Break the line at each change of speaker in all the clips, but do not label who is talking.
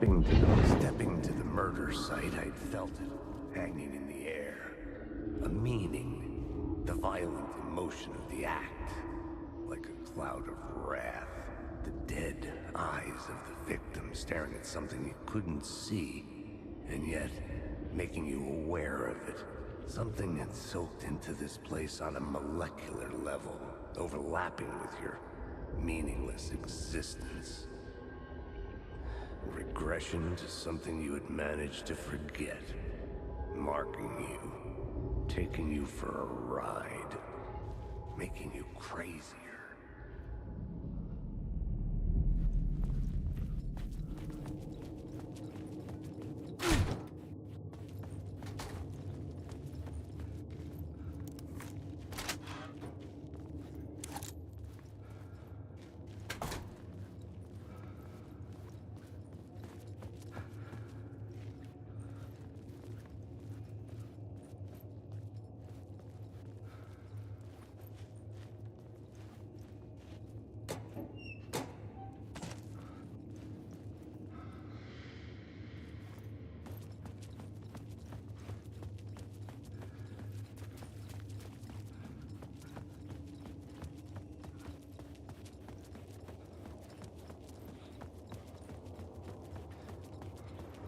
Stepping to the murder site, I'd felt it hanging in the air. A meaning, the violent emotion of the act, like a cloud of wrath. The dead eyes of the victim staring at something you couldn't see, and yet making you aware of it. Something had soaked into this place on a molecular level, overlapping with your meaningless existence. Regression to something you had managed to forget. Marking you, taking you for a ride, making you crazier.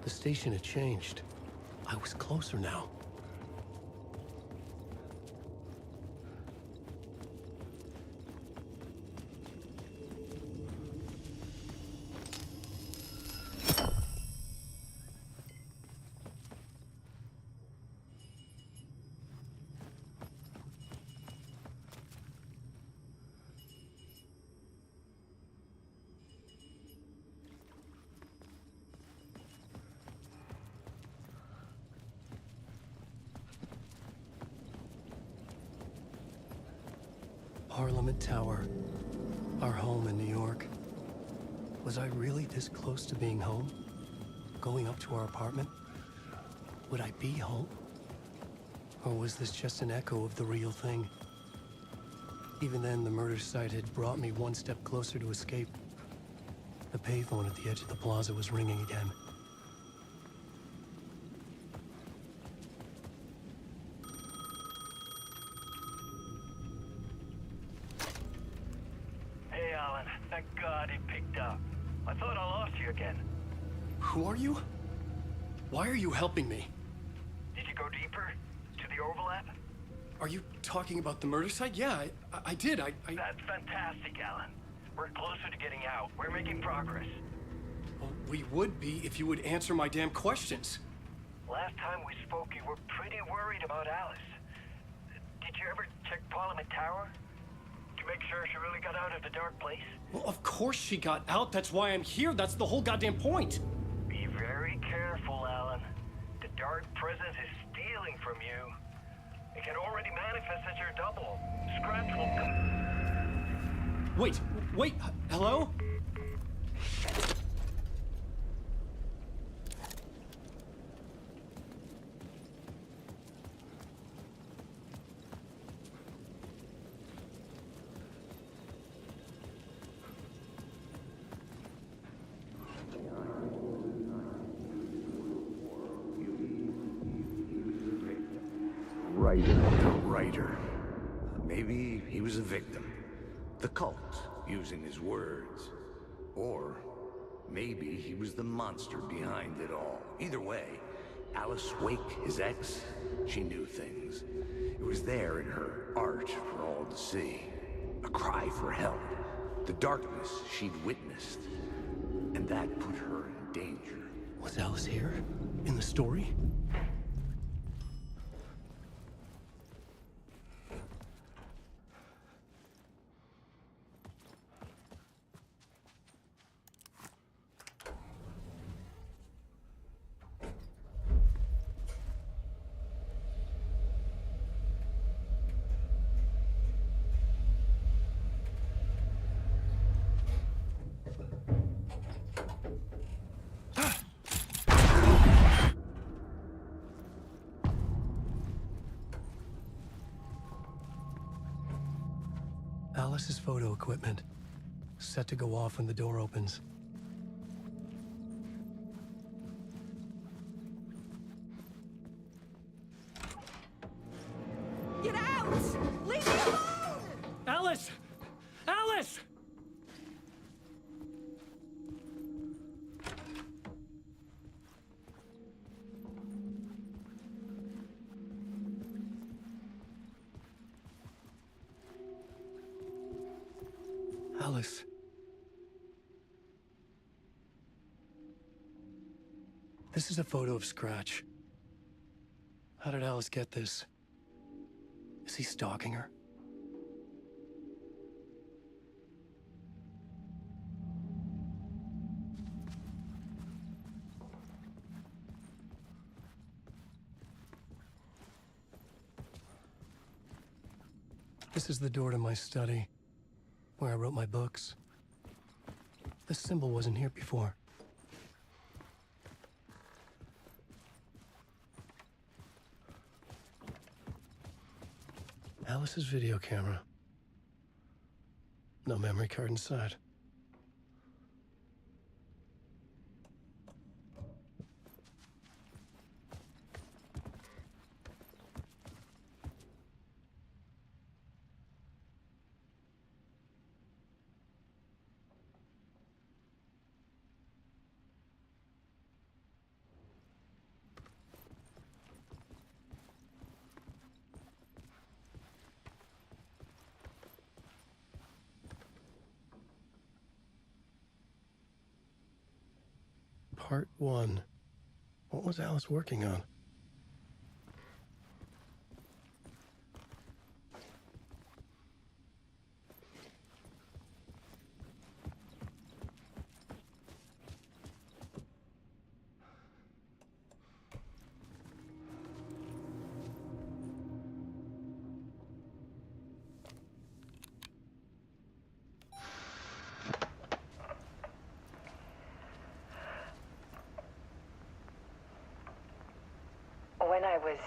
The station had changed. I was closer now. Parliament Tower, our home in New York. Was I really this close to being home? Going up to our apartment? Would I be home? Or was this just an echo of the real thing? Even then, the murder site had brought me one step closer to escape. The payphone at the edge of the plaza was ringing again.
Thank God it picked up. I thought I lost you again.
Who are you? Why are you helping me?
Did you go deeper? To the overlap?
Are you talking about the murder site? Yeah, I did.
That's fantastic, Alan. We're closer to getting out. We're making progress.
Well, we would be if you would answer my damn questions.
Last time we spoke, you were pretty worried about Alice. Did you ever check Parliament Tower? To make sure she really got out of the dark place?
Well, of course she got out. That's why I'm here. That's the whole goddamn point.
Be very careful, Alan. The dark presence is stealing from you. It can already manifest as your double. Scraps will come.
Wait, hello?
The writer. Maybe he was a victim. The cult, using his words. Or maybe he was the monster behind it all. Either way, Alice Wake, his ex, she knew things. It was there in her art for all to see. A cry for help. The darkness she'd witnessed. And that put her in danger.
Was Alice here? In the story? Alice's photo equipment, set to go off when the door opens. Alice. This is a photo of Scratch. How did Alice get this? Is he stalking her? This is the door to my study, where I wrote my books. This symbol wasn't here before. Alice's video camera. No memory card inside. Part 1. What was Alice working on?
When I was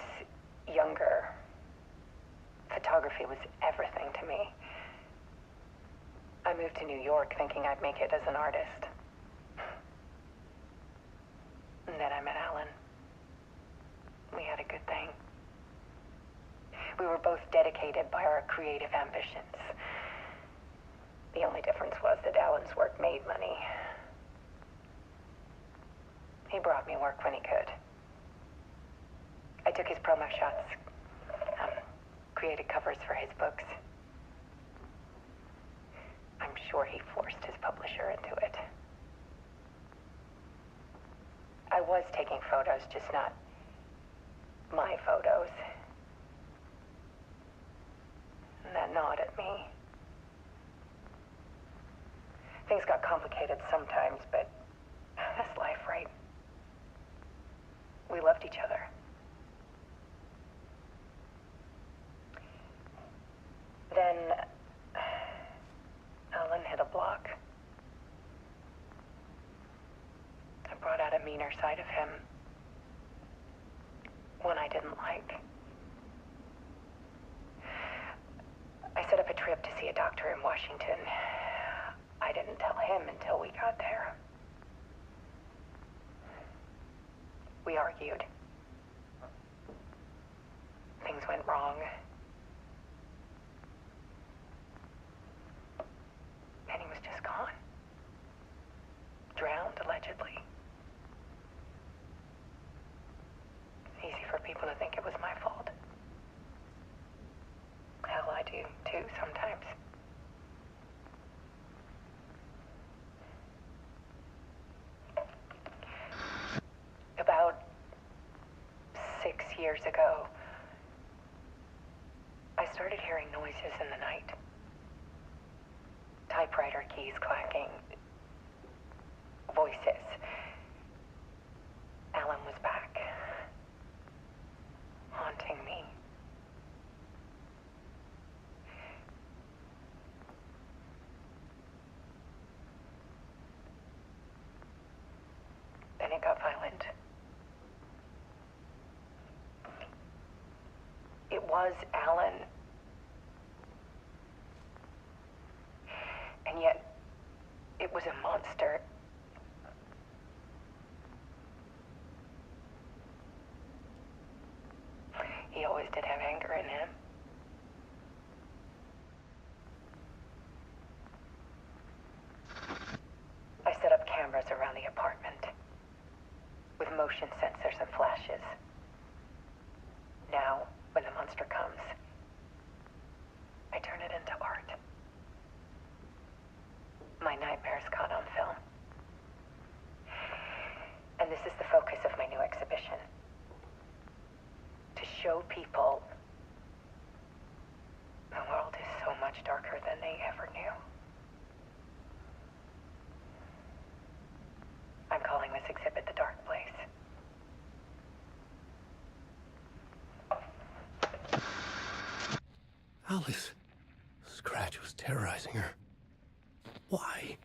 younger, photography was everything to me. I moved to New York thinking I'd make it as an artist. And then I met Alan. We had a good thing. We were both dedicated by our creative ambitions. The only difference was that Alan's work made money. He brought me work when he could. I took his promo shots, created covers for his books. I'm sure he forced his publisher into it. I was taking photos, just not my photos. And that gnawed at me. Things got complicated sometimes, but that's life, right? We loved each other. Then Alan hit a block. I brought out a meaner side of him. One I didn't like. I set up a trip to see a doctor in Washington. I didn't tell him until we got there. We argued. Things went wrong. And he was just gone. Drowned, allegedly. It's easy for people to think it was my fault. Hell, I do too sometimes. About 6 years ago, I started hearing noises in the night. Typewriter keys clacking. Voices. Alan was back. Haunting me. Then it got violent. It was Alan. And yet, it was a monster. He always did have anger in him. I set up cameras around the apartment with motion sensors and flashes. Now, when the monster comes, I turn it into art. My nightmares caught on film. And this is the focus of my new exhibition. To show people the world is so much darker than they ever knew. I'm calling this exhibit The Dark Place.
Alice. Scratch was terrorizing her. Why?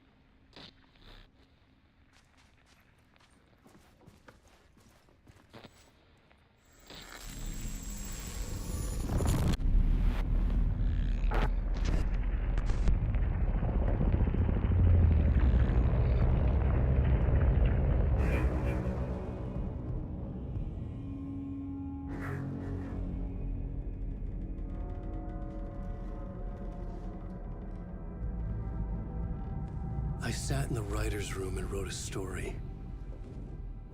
I sat in the writer's room and wrote a story.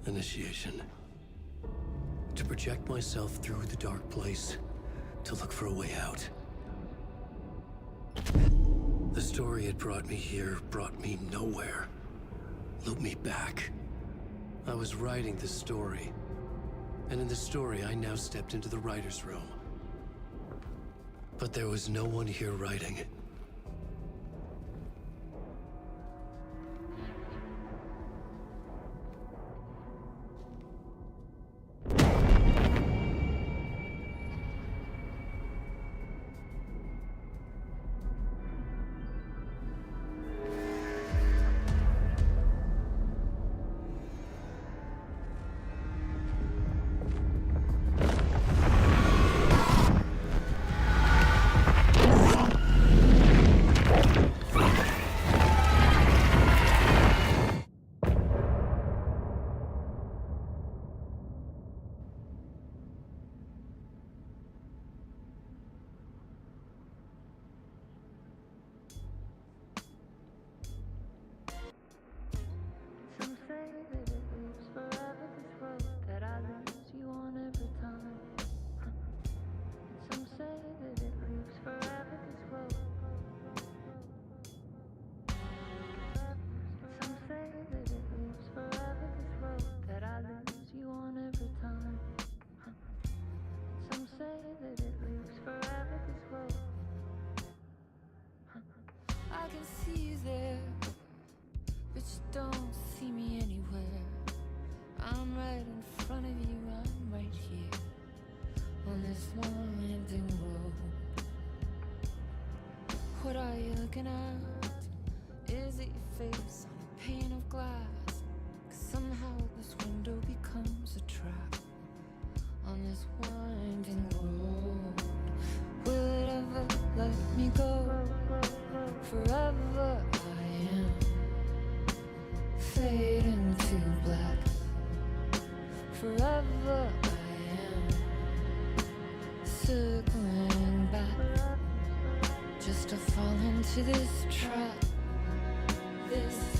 Initiation. To project myself through the dark place, to look for a way out. The story had brought me here, brought me nowhere. Looped me back. I was writing the story. And in the story, I now stepped into the writer's room. But there was no one here writing it.
Some say that it lives forever, this road that I lose you on every time. Some say that it lives forever, this road. Some say that it lives forever, this road that I lose you on every time. Some say that it lives forever, this road. I can see you there, but you don't see me anywhere. I'm right in front of you, I'm right here on this winding road. What are you looking at? Is it your face on a pane of glass? 'Cause somehow this window becomes a trap on this winding road. Will it ever let me go? Forever I am fading to black. Forever I am circling back, just to fall into this trap. This